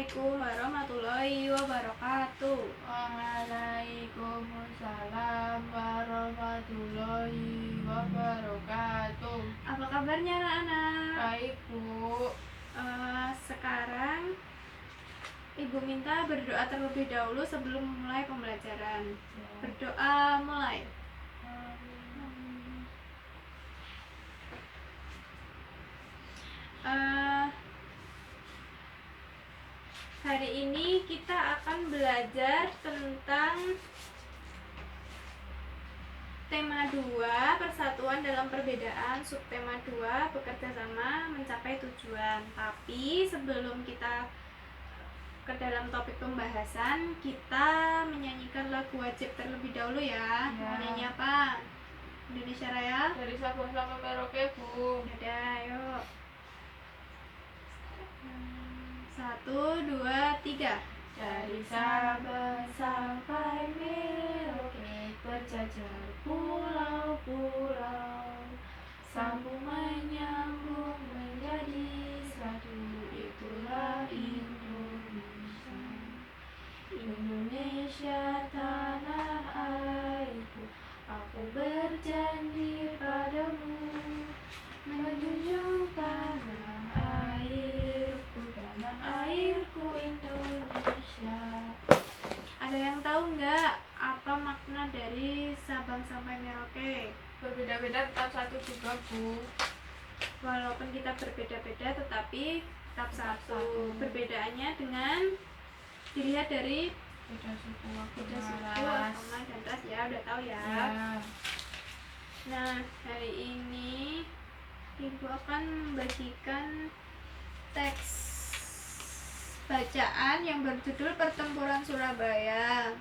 Assalamualaikum warahmatullahi wabarakatuh. Waalaikumsalam warahmatullahi wabarakatuh. Apa kabarnya anak-anak? Baik, Bu. Sekarang Ibu minta berdoa terlebih dahulu sebelum mulai pembelajaran. Berdoa mulai. Hari ini kita akan belajar tentang tema 2, persatuan dalam perbedaan, subtema 2, bekerja sama mencapai tujuan. Tapi sebelum kita ke dalam topik pembahasan, kita menyanyikan lagu wajib terlebih dahulu ya. Mau nyanyi apa? Indonesia Raya? Dari Sabang sampai Merauke, Bu. Udah, yuk. 1, 2, 3. Dari Sabang sampai Merauke, berjajar pulau-pulau, sambung menyambung menjadi satu, itulah Indonesia. Indonesia tanah airku, aku berjanji padamu, menjunjung tanah airku Indonesia. Ada yang tahu nggak apa makna dari Sabang sampai Merauke? Berbeda-beda tetap satu juga, Bu. Walaupun kita berbeda-beda tetapi tetap satu. Perbedaannya dengan dilihat dari Beda suku, beda suku, ras. agama, dan ras ya, udah tahu ya. Nah, hari ini Ibu akan membagikan teks bacaan yang berjudul Pertempuran Surabaya.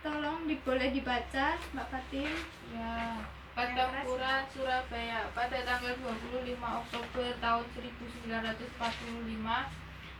Tolong boleh dibaca, Mbak Fatin. Ya. Pertempuran Surabaya pada tanggal 25 Oktober tahun 1945,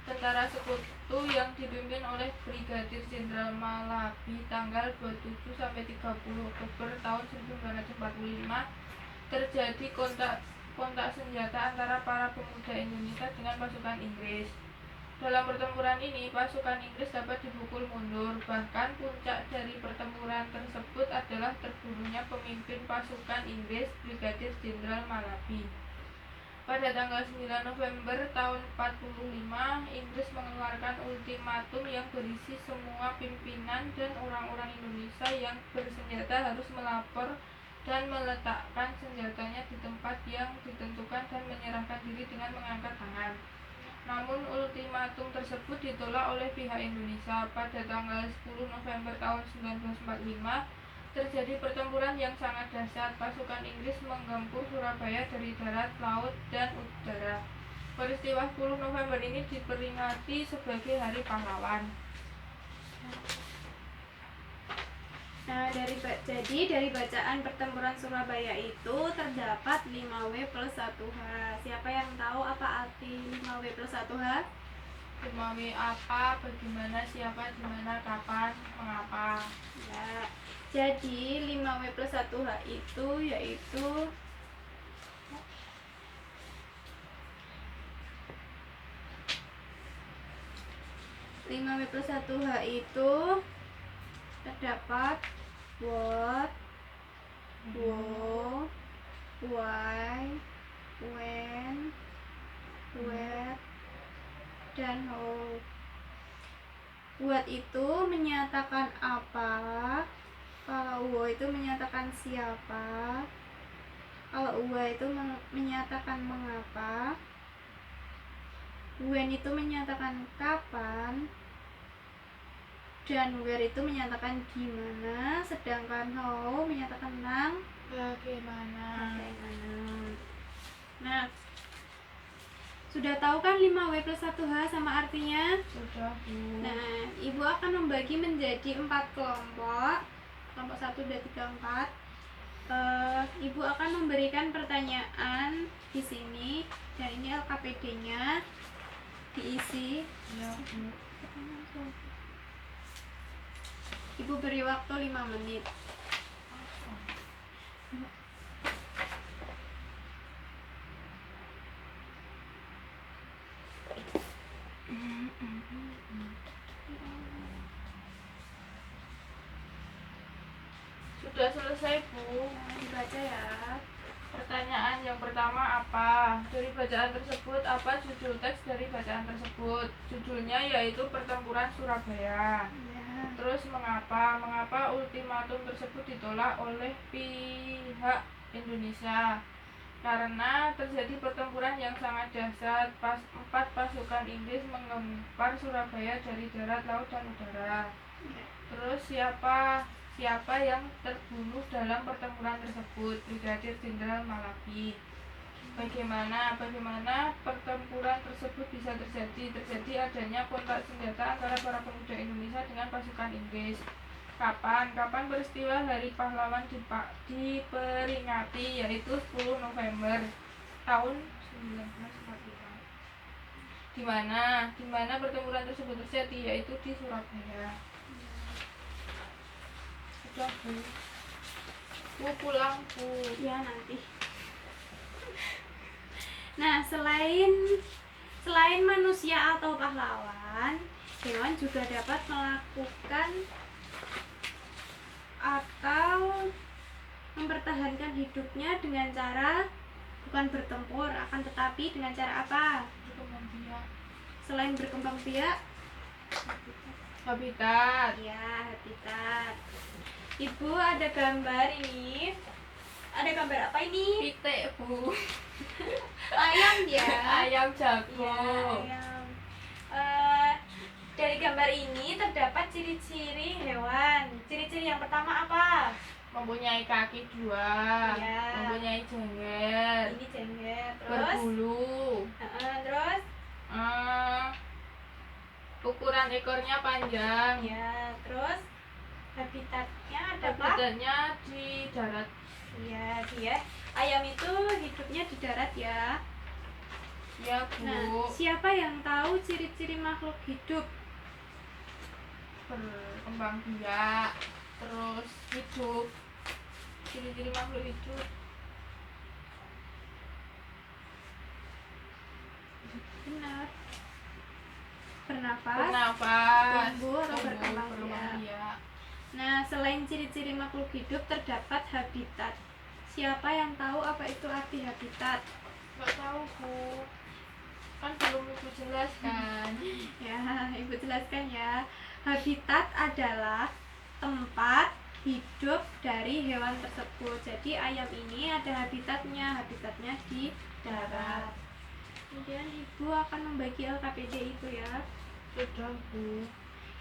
tentara sekutu yang dipimpin oleh Brigadir Jenderal Malabi tanggal 27 sampai 30 Oktober tahun 1945 terjadi kontak senjata antara para pemuda Indonesia dengan pasukan Inggris. Dalam pertempuran ini, pasukan Inggris dapat dipukul mundur. Bahkan puncak dari pertempuran tersebut adalah terbunuhnya pemimpin pasukan Inggris, Brigadir Jenderal Malabi. Pada tanggal 9 November tahun 45, Inggris mengeluarkan ultimatum yang berisi semua pimpinan dan orang-orang Indonesia yang bersenjata harus melapor dan meletakkan senjatanya di tempat yang ditentukan dan menyerahkan diri dengan mengangkat tangan. Namun ultimatum tersebut ditolak oleh pihak Indonesia. Pada tanggal 10 November tahun 1945 terjadi pertempuran yang sangat dahsyat. Pasukan Inggris menggempur Surabaya dari darat, laut, dan udara. Peristiwa 10 November ini diperingati sebagai Hari Pahlawan. Nah, dari bacaan Pertempuran Surabaya itu terdapat 5W plus 1H. Siapa yang tahu apa arti 5W plus 1H? 5W apa, bagaimana, siapa, dimana, kapan, mengapa. Ya, jadi 5W plus 1H itu yaitu terdapat what, who, why, when, where, dan how. What itu menyatakan apa, kalau who itu menyatakan siapa, kalau why itu menyatakan mengapa, when itu menyatakan kapan, dan where itu menyatakan gimana, sedangkan how menyatakan tentang Bagaimana. Nah, sudah tahu kan 5W plus 1H sama artinya? Sudah, Bu. Nah, Ibu akan membagi menjadi 4 kelompok. Kelompok 1, 2, 3, 4. Ibu akan memberikan pertanyaan di sini, dan ini LKPD-nya diisi. Ya, Bu. Ibu beri waktu 5 menit. Sudah selesai, Bu. Nah, dibaca ya. Pertanyaan yang pertama, apa? Dari bacaan tersebut, apa judul teks dari bacaan tersebut? Judulnya yaitu Pertempuran Surabaya. Ya. Terus mengapa? Mengapa ultimatum tersebut ditolak oleh pihak Indonesia? Karena terjadi pertempuran yang sangat dahsyat. 4 pasukan Inggris menggempar Surabaya dari darat, laut, dan udara. Terus siapa yang terbunuh dalam pertempuran tersebut? Brigadir Jenderal Malaki. Bagaimana pertempuran tersebut bisa terjadi? Terjadi adanya kontak senjata antara para pemuda Indonesia dengan pasukan Inggris. Kapan peristiwa Hari Pahlawan diperingati, yaitu 10 November tahun 1945. Di mana pertempuran tersebut terjadi, yaitu di Surabaya. Sudah, Bu. Bu pulang, Bu. Ya, nanti. Nah, selain manusia atau pahlawan, hewan juga dapat melakukan atau mempertahankan hidupnya dengan cara bukan bertempur, akan tetapi dengan cara apa? Berkembang biak. Selain berkembang biak, Habitat. ya, habitat. Ibu ada gambar ini. Ada gambar apa ini? Pitik, Bu. Ayam ya. Ayam jago. Ya, ayam. Dari gambar ini terdapat ciri-ciri hewan. Ciri-ciri yang pertama apa? Mempunyai kaki 2. Ya. Mempunyai jenggot. Ini jenggot. Terus? Berbulu. Terus? Ukuran ekornya panjang. Ya. Terus? Habitatnya ada apa? Habitatnya di darat. Iya, dia ayam itu hidupnya di darat ya. Ya, Bu. Nah, siapa yang tahu ciri-ciri makhluk hidup? Berkembang biak, terus hidup. Ciri-ciri makhluk hidup. Benar. Bernafas, tumbuh atau berkembang biak. Nah, selain ciri-ciri makhluk hidup terdapat habitat. Siapa yang tahu apa itu arti habitat? Nggak tahu, Bu. Kan belum Ibu jelaskan. Ya, Ibu jelaskan ya. Habitat adalah tempat hidup dari hewan tersebut. Jadi ayam ini ada habitatnya di darat. Kemudian Ibu akan membagi LKPD itu ya. Sudah, Bu.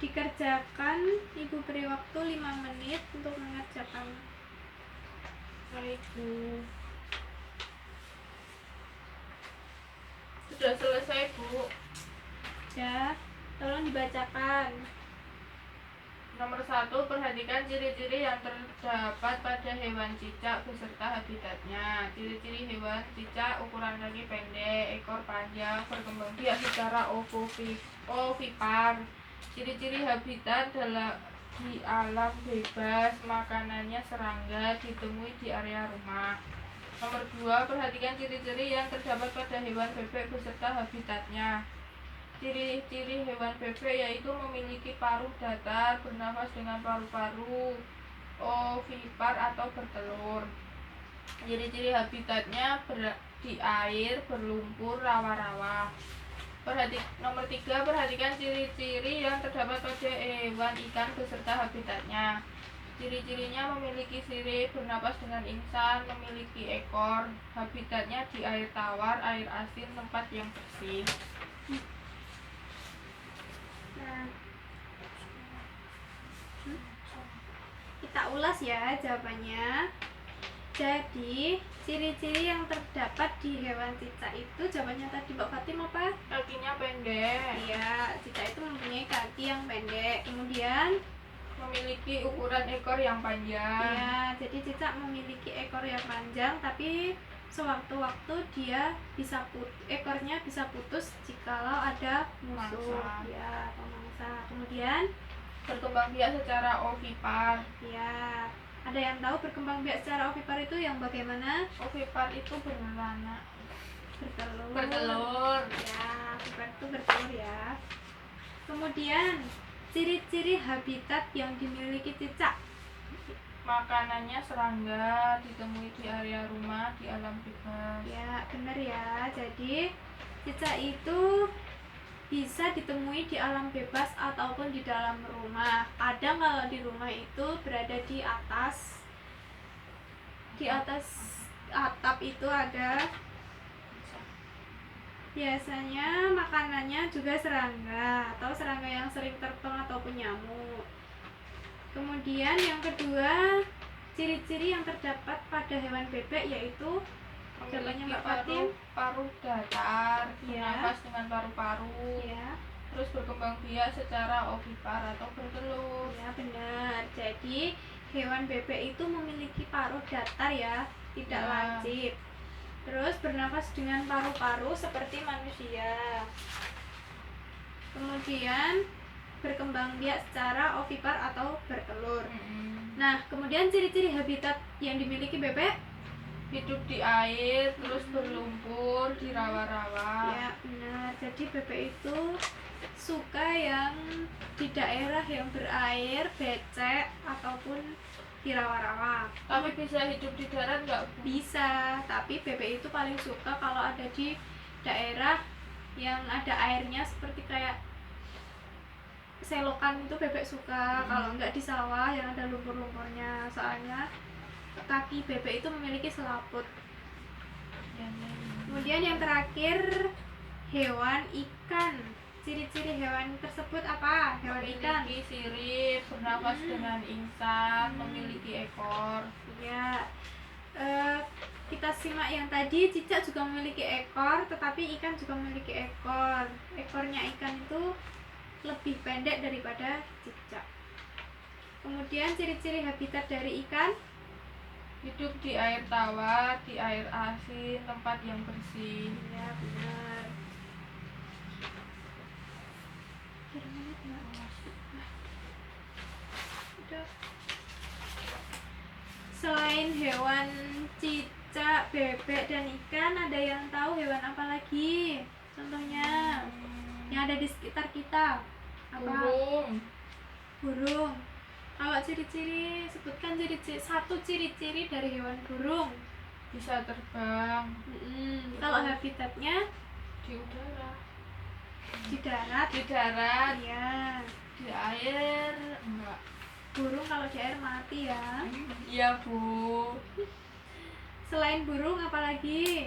Dikerjakan, Ibu beri waktu 5 menit untuk mengerjakan. Baik, Bu. Sudah selesai, Bu. Ya, tolong dibacakan. Nomor 1, perhatikan ciri-ciri yang terdapat pada hewan cicak beserta habitatnya. Ciri-ciri hewan cicak: ukuran kaki pendek, ekor panjang, berkembang biak secara ovipar. Ciri-ciri habitat di alam bebas, makanannya serangga, ditemui di area rumah. Nomor 2, perhatikan ciri-ciri yang terdapat pada hewan bebek beserta habitatnya. Ciri-ciri hewan bebek yaitu memiliki paruh datar, bernafas dengan paru-paru, ovipar atau bertelur. Ciri-ciri habitatnya di air, berlumpur, rawa-rawa. Nomor 3, perhatikan ciri-ciri yang terdapat pada hewan ikan beserta habitatnya. Ciri-cirinya memiliki sirip, bernapas dengan insang, memiliki ekor. Habitatnya di air tawar, air asin, tempat yang bersih. Nah, kita ulas ya jawabannya. Jadi, ciri-ciri yang terdapat di hewan cicak itu, jawabannya tadi Mbak Fatim apa? Kakinya pendek. Iya, cicak itu mempunyai kaki yang pendek. Kemudian memiliki ukuran ekor yang panjang. Iya, jadi cicak memiliki ekor yang panjang, tapi sewaktu-waktu dia ekornya bisa putus jikalau ada musuh, ya, pemangsa. Kemudian berkembang biak secara ovipar. Ya, ada yang tahu berkembang biak secara ovipar itu yang bagaimana? Ovipar itu beranak. Bertelur. Bertelur. Ya, ovipar itu bertelur ya. Kemudian ciri-ciri habitat yang dimiliki cicak. Makanannya serangga, ditemui di area rumah, di alam bebas. Ya, benar ya. Jadi cicak itu bisa ditemui di alam bebas ataupun di dalam rumah. Kadang kalau di rumah itu berada di atas atap itu ada. Biasanya makanannya juga serangga atau serangga yang sering terbang ataupun nyamuk. Kemudian yang kedua, ciri-ciri yang terdapat pada hewan bebek yaitu jawabannya Mbak Fatin. Paruh datar, Ya. bernafas dengan paru-paru. Ya, Terus berkembang biak secara ovipar atau bertelur. ya benar. Jadi hewan bebek itu memiliki paruh datar ya, tidak Ya. lancip. Terus bernafas dengan paru-paru seperti manusia. Kemudian berkembang biak secara ovipar atau bertelur. Nah, kemudian ciri-ciri habitat yang dimiliki bebek? Hidup di air, terus berlumpur di rawa-rawa. Ya, benar. Jadi bebek itu suka yang di daerah yang berair, becek ataupun di rawa-rawa. Tapi bisa hidup di darat nggak, Bu? Bisa, tapi bebek itu paling suka kalau ada di daerah yang ada airnya, seperti kayak selokan itu bebek suka. Kalau nggak di sawah yang ada lumpur-lumpurnya, soalnya kaki bebek itu memiliki selaput. Kemudian yang terakhir, hewan ikan. Ciri-ciri hewan tersebut apa? Hewan ikan Memiliki sirip, bernafas dengan insang, memiliki ekor. ya. Kita simak yang tadi, cicak juga memiliki ekor, tetapi ikan juga memiliki ekor. Ekornya ikan itu lebih pendek daripada cicak. Kemudian ciri-ciri habitat dari ikan? Hidup di air tawar, di air asin, tempat yang bersih. Ya, benar. Selain hewan cicak, bebek, dan ikan, ada yang tahu hewan apa lagi? Contohnya yang ada di sekitar kita. Apa? Burung. Burung. Kalau ciri-ciri, sebutkan satu ciri-ciri dari hewan burung. Bisa terbang. Kalau habitatnya Di udara. di darat. Di darat. Ya. Di air enggak. Burung kalau di air mati ya. Iya, Bu. Selain burung apalagi?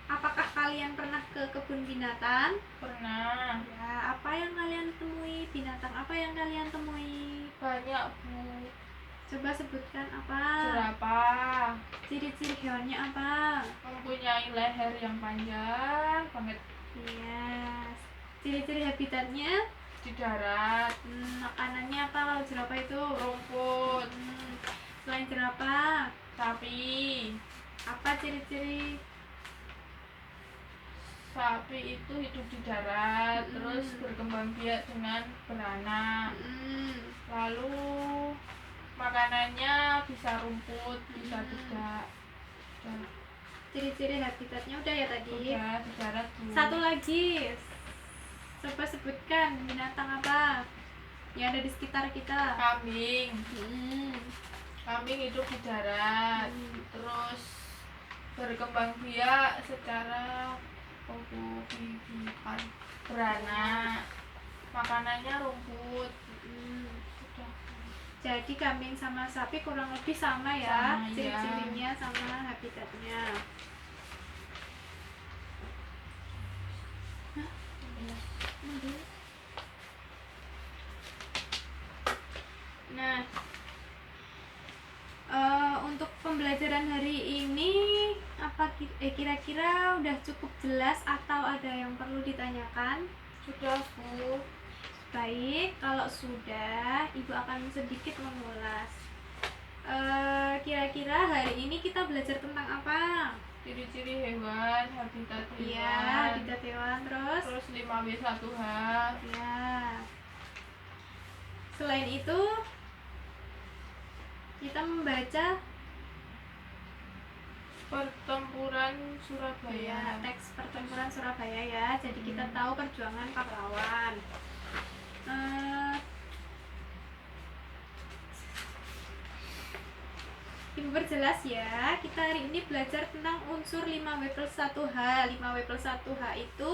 Apakah kalian pernah ke kebun binatang? Pernah. Ya, apa yang kalian temui? Binatang apa yang kalian temui? Banyak, Bu. Coba sebutkan apa? Jerapah. Ciri-ciri hewannya apa? Mempunyai leher yang panjang banget. Iya. Ciri-ciri habitatnya? Di darat. Makanannya apa kalau jerapah itu? Rumput. Selain jerapah, Sapi. apa ciri-ciri? Sapi itu hidup di darat, terus berkembang biak dengan beranak. Lalu makanannya bisa rumput, bisa tidak. Ciri-ciri habitatnya udah ya tadi? Udah, di darat, Bu. Satu lagi, coba sebutkan binatang apa yang ada di sekitar kita? Kambing. Kambing hidup di darat, terus berkembang biak secara ovovivipan, beranak. Makanannya rumput. Sudah. Jadi kambing sama sapi kurang lebih sama ya, Sama, iya. ciri-cirinya sama habitatnya. Nah, untuk pembelajaran hari ini kira-kira udah cukup jelas atau ada yang perlu ditanyakan? Sudah, Bu. Baik, kalau sudah, Ibu akan sedikit mengulas. Kira-kira hari ini kita belajar tentang apa? Ciri-ciri hewan, habitat hewan. Iya, habitat hewan, Terus 5W1H. Ya. Selain itu, kita membaca Pertempuran Surabaya. Ya, teks pertempuran Surabaya ya. Jadi kita tahu perjuangan pahlawan. Ibu perjelas ya. Kita hari ini belajar tentang unsur 5W+1H. 5W+1H itu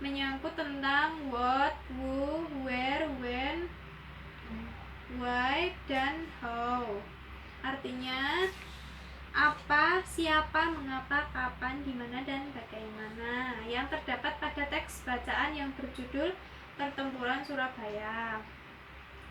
menyangkut tentang what, who, where, when, why, dan how. Artinya apa, siapa, mengapa, kapan, di mana, dan bagaimana yang terdapat pada teks bacaan yang berjudul Pertempuran Surabaya.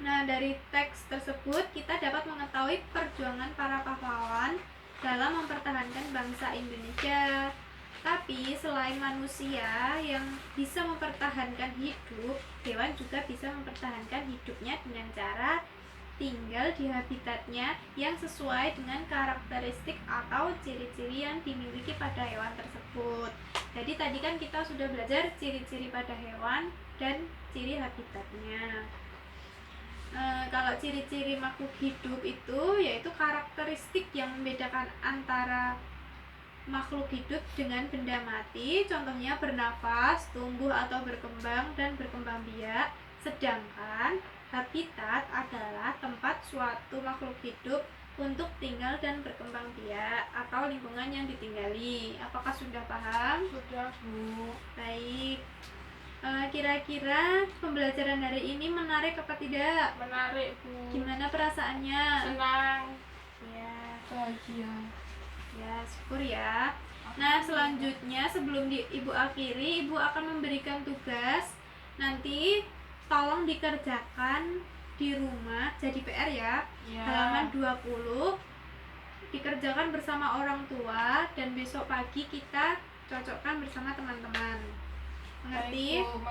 Nah, dari teks tersebut kita dapat mengetahui perjuangan para pahlawan dalam mempertahankan bangsa Indonesia. Tapi selain manusia yang bisa mempertahankan hidup, hewan juga bisa mempertahankan hidupnya dengan cara tinggal di habitatnya yang sesuai dengan karakteristik atau ciri-ciri yang dimiliki pada hewan tersebut. Jadi tadi kan kita sudah belajar ciri-ciri pada hewan dan ciri habitatnya. Kalau ciri-ciri makhluk hidup itu yaitu karakteristik yang membedakan antara makhluk hidup dengan benda mati, contohnya bernafas, tumbuh atau berkembang, dan berkembang biak. Sedangkan habitat adalah tempat suatu makhluk hidup untuk tinggal dan berkembang biak atau lingkungan yang ditinggali. Apakah sudah paham? Sudah, Bu. Baik. Kira-kira pembelajaran hari ini menarik apa tidak? Menarik, Bu. Gimana perasaannya? Senang. Ya, Bahagia. ya syukur ya. Nah, selanjutnya sebelum Ibu akhiri, Ibu akan memberikan tugas. Nanti tolong dikerjakan di rumah, jadi PR ya. Ya. Halaman 20 dikerjakan bersama orang tua dan besok pagi kita cocokkan bersama teman-teman. Mengerti? Baik, Bu.